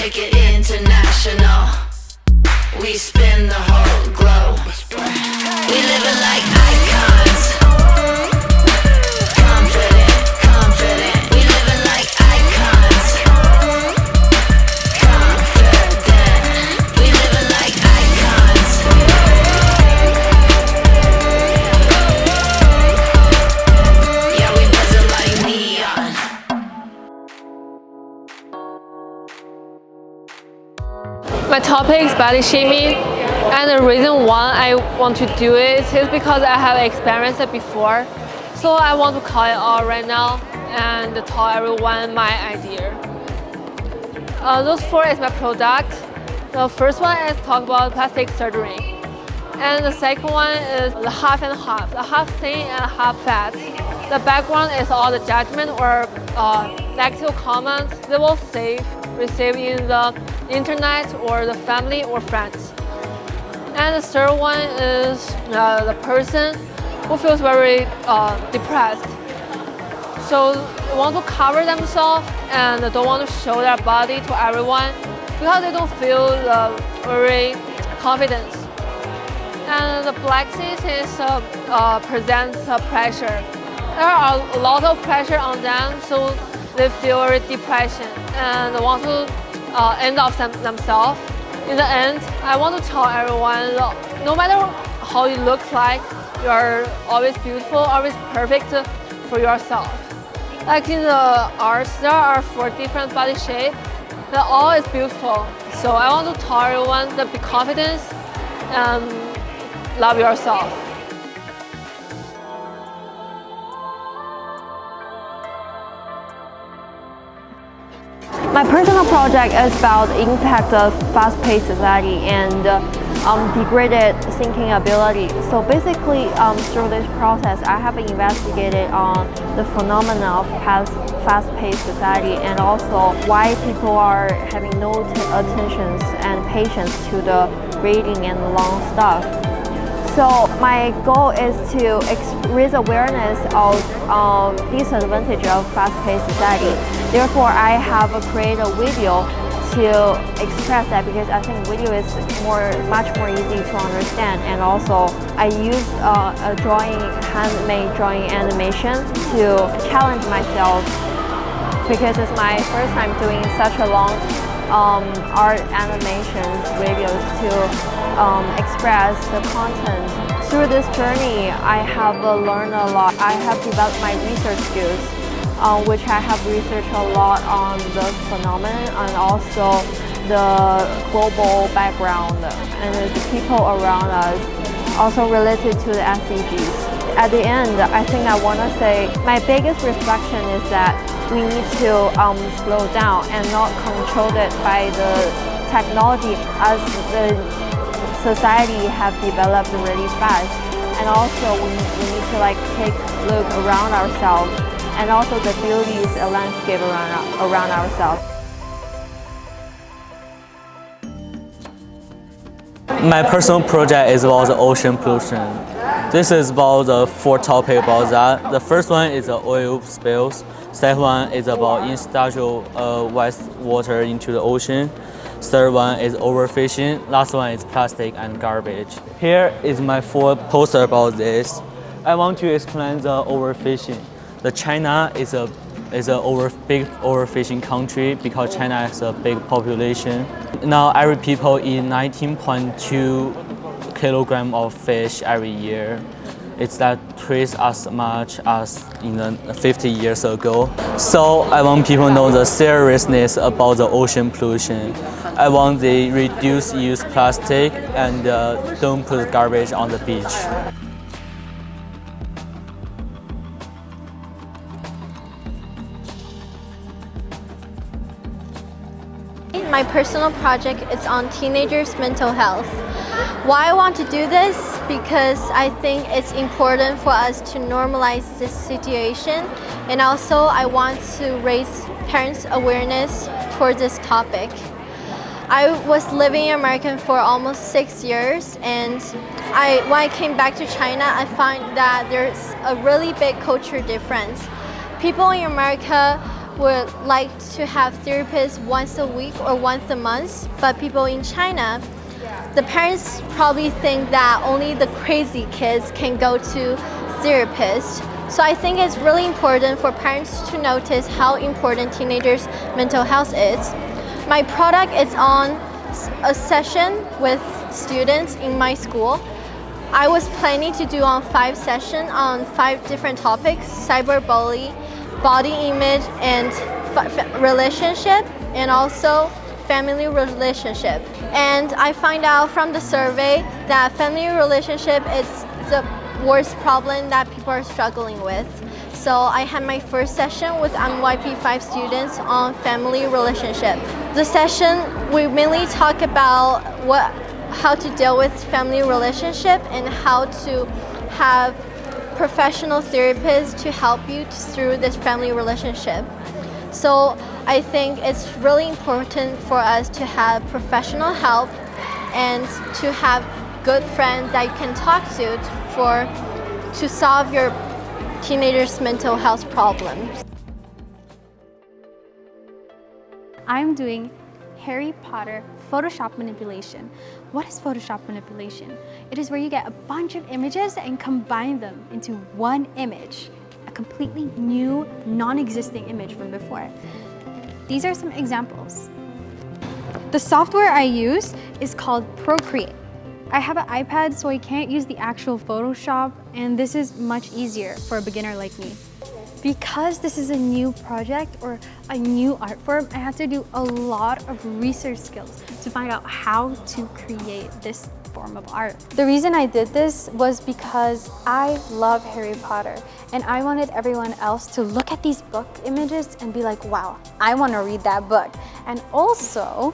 take it international. We spin the whole globe. We living like icons. Confident, confident. We living like icons. Confident. We living like icons. Yeah, we buzzing like neon. My topic is body shaming, and the reason why I want to do it is because I have experienced it before. So I want to call it out right now and tell everyone my idea. Those four is my product. The first one is talk about plastic surgery, and the second one is the half and half, the half thin and half fat. The background is all the judgment or negative comments they will receive in the internet or the family or friends. And the third one is the person who feels very depressed. So they want to cover themselves and don't want to show their body to everyone because they don't feel very confident. And the black cis is presents pressure. There are a lot of pressure on them, so they feel very depression and want to end off themselves. In the end, I want to tell everyone, no matter how you look like, you are always beautiful, always perfect for yourself. Like in the arts, there are 4 different body shapes. They all is beautiful. So I want to tell everyone to be confident and love yourself. My personal project is about the impact of fast-paced society and degraded thinking ability. So basically, through this process, I have investigated on the phenomena of fast-paced society and also why people are having no attention and patience to the reading and long stuff. So my goal is to raise awareness of disadvantage of fast-paced society. Therefore, I have created a video to express that because I think video is much more easy to understand, and also I used a handmade drawing animation to challenge myself because it's my first time doing such a long art animations videos to express the content. Through this journey, I have learned a lot. I have developed my research skills, which I have researched a lot on the phenomenon and also the global background and the people around us, also related to the SDGs. At the end, I think I want to say my biggest reflection is that we need to slow down and not controlled it by the technology as the society have developed really fast. And also we need to take a look around ourselves and also the beauties and landscape around ourselves. My personal project is about the ocean pollution. This is about the 4 topics about that. The first one is the oil spills. Second one is about industrial waste water into the ocean. Third one is overfishing. Last one is plastic and garbage. Here is my 4 poster about this. I want to explain the overfishing. The China is a big overfishing country because China has a big population. Now every people eat 19.2 kilogram of fish every year. It's that twice as much as in 50 years ago. So I want people to know the seriousness about the ocean pollution. I want they reduce use plastic and don't put garbage on the beach. My personal project is on teenagers' mental health. Why I want to do this? Because I think it's important for us to normalize this situation, and also I want to raise parents' awareness towards this topic. I was living in America for almost 6 years, and when I came back to China, I find that there's a really big culture difference. People in America would like to have therapists once a week or once a month, but people in China, the parents probably think that only the crazy kids can go to therapists. So I think it's really important for parents to notice how important teenagers' mental health is. My product is on a session with students in my school. I was planning to do on 5 sessions on 5 different topics: cyberbullying, body image, and relationship, and also family relationship. And I find out from the survey that family relationship is the worst problem that people are struggling with. So I had my first session with MYP5 students on family relationship. The session, we mainly talk about how to deal with family relationship and how to have professional therapists to help you through this family relationship. So I think it's really important for us to have professional help and to have good friends that you can talk to solve your teenagers' mental health problems. I'm doing Harry Potter Photoshop manipulation. What is Photoshop manipulation? It is where you get a bunch of images and combine them into one image, a completely new, non-existing image from before. These are some examples. The software I use is called Procreate. I have an iPad, so I can't use the actual Photoshop, and this is much easier for a beginner like me. Because this is a new project or a new art form, I had to do a lot of research skills to find out how to create this form of art. The reason I did this was because I love Harry Potter, and I wanted everyone else to look at these book images and be like, wow, I want to read that book. And also,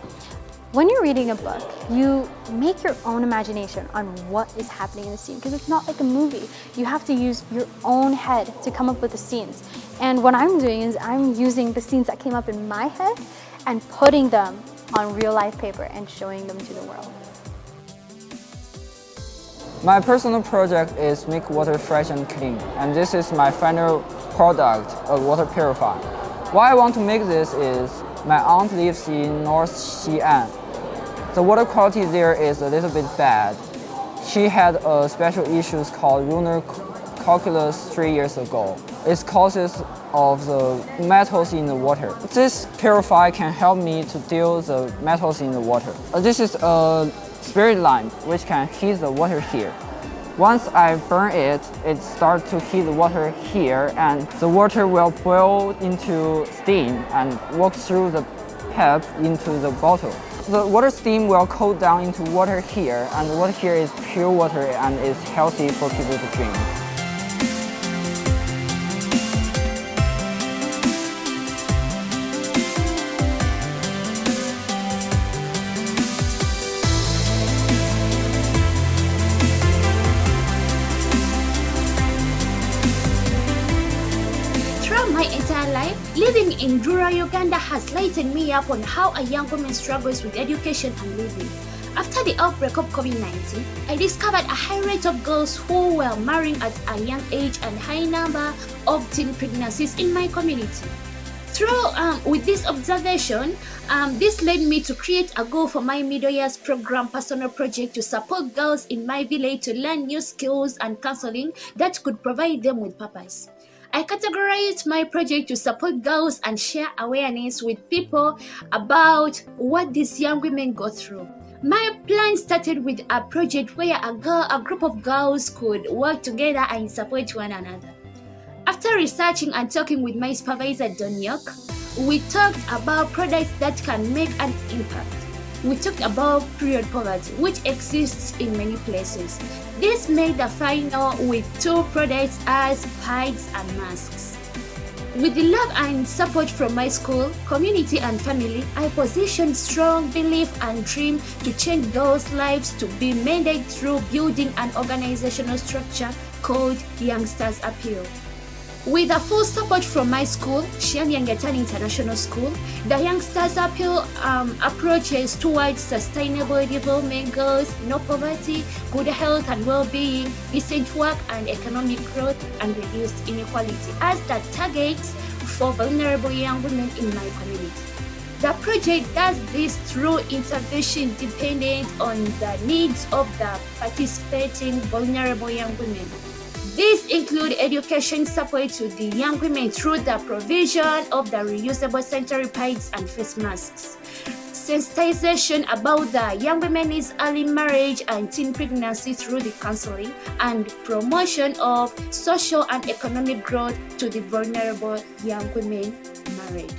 when you're reading a book, you make your own imagination on what is happening in the scene, because it's not like a movie. You have to use your own head to come up with the scenes. And what I'm doing is I'm using the scenes that came up in my head and putting them on real life paper and showing them to the world. My personal project is make water fresh and clean, and this is my final product, a water purifier. Why I want to make this is my aunt lives in North Xi'an. The water quality there is a little bit bad. She had a special issues called lunar calculus 3 years ago. It's causes of the metals in the water. This purifier can help me to deal the metals in the water. This is a spirit lamp which can heat the water here. Once I burn it, it starts to heat the water here, and the water will boil into steam and walk through the pipe into the bottle. The water steam will cool down into water here, and the water here is pure water and is healthy for people to drink. My entire life, living in rural Uganda has lightened me up on how a young woman struggles with education and living. After the outbreak of COVID-19, I discovered a high rate of girls who were marrying at a young age and high number of teen pregnancies in my community. With this observation, this led me to create a goal for my middle years program personal project to support girls in my village to learn new skills and counseling that could provide them with purpose. I categorized my project to support girls and share awareness with people about what these young women go through. My plan started with a project where a group of girls could work together and support one another. After researching and talking with my supervisor, Don York, we talked about products that can make an impact. We talked about period poverty, which exists in many places. This made the final with 2 products as pads and masks. With the love and support from my school, community and family, I positioned strong belief and dream to change those lives to be mended through building an organizational structure called Youngsters Appeal. With the full support from my school, Xianyangatan International School, the youngsters' approaches towards sustainable development goals, no poverty, good health and well-being, decent work and economic growth, and reduced inequality as the targets for vulnerable young women in my community. The project does this through intervention dependent on the needs of the participating vulnerable young women. These include education support to the young women through the provision of the reusable sanitary pads and face masks, sensitization about the young women's early marriage and teen pregnancy through the counseling, and promotion of social and economic growth to the vulnerable young women married.